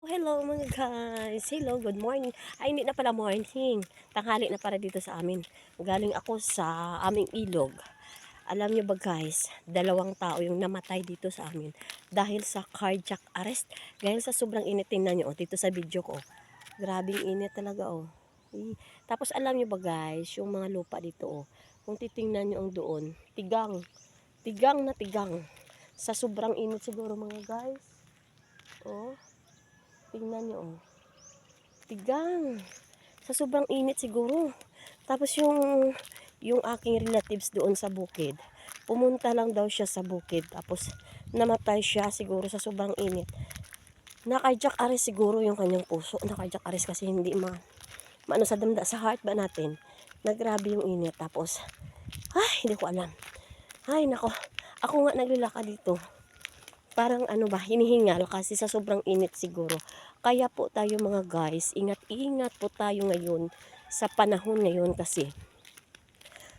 Hello mga guys. Hello, good morning. Ay, hindi na pala morning. Tanghali na para dito sa amin. Galing ako sa aming ilog. Alam niyo ba guys, 2 tao yung namatay dito sa amin dahil sa cardiac arrest. Dahil sa sobrang init, tingnan niyo dito sa video ko. Grabing init talaga Tapos alam niyo ba guys, yung mga lupa dito kung titingnan niyo ang doon, tigang. Tigang na tigang. Sa sobrang init siguro mga guys. Tingnan nyo tigang. Sa sobrang init siguro. Tapos yung aking relatives doon sa bukid, pumunta lang daw siya sa bukid. Tapos namatay siya siguro sa sobrang init. Na-cardiac arrest siguro yung kanyang puso. Na-cardiac arrest kasi hindi maano sa damda, sa heart ba natin. Nagrabe yung init. Tapos, hindi ko alam. Ay, nako. Ako nga naglalakad dito. Parang hinihingal kasi sa sobrang init siguro. Kaya po tayo mga guys, ingat-ingat po tayo ngayon sa panahon ngayon kasi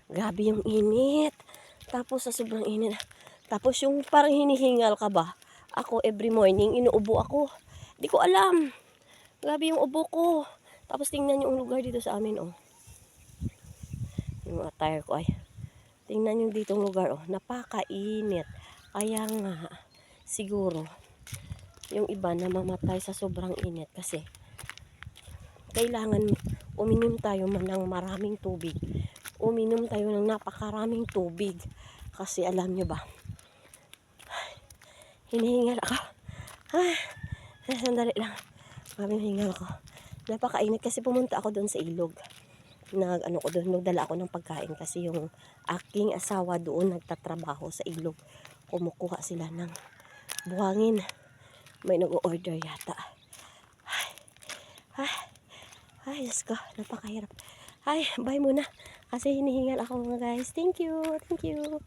grabe yung init. Tapos sa sobrang init. Tapos yung parang hinihingal ka ba? Ako every morning inuubo ako. Di ko alam. Grabe yung ubo ko. Tapos tingnan yung lugar dito sa amin Yung attire ko ay. Tingnan yung ditong lugar napakainit. Kaya nga siguro yung iba namamatay sa sobrang init kasi kailangan uminom tayo ng maraming tubig. Uminom tayo ng napakaraming tubig kasi alam nyo ba, hinihingal ako. Sandali lang. Maraming hingal ako. Napakainit kasi pumunta ako doon sa ilog. Nagdala ako ng pagkain kasi yung aking asawa doon nagtatrabaho sa ilog. Kumukuha sila ng buhangin. May nag-o-order yata. Ay, Diyos ko, napakahirap. Ay, bye muna. Kasi hinihingal ako mga guys. Thank you. Thank you.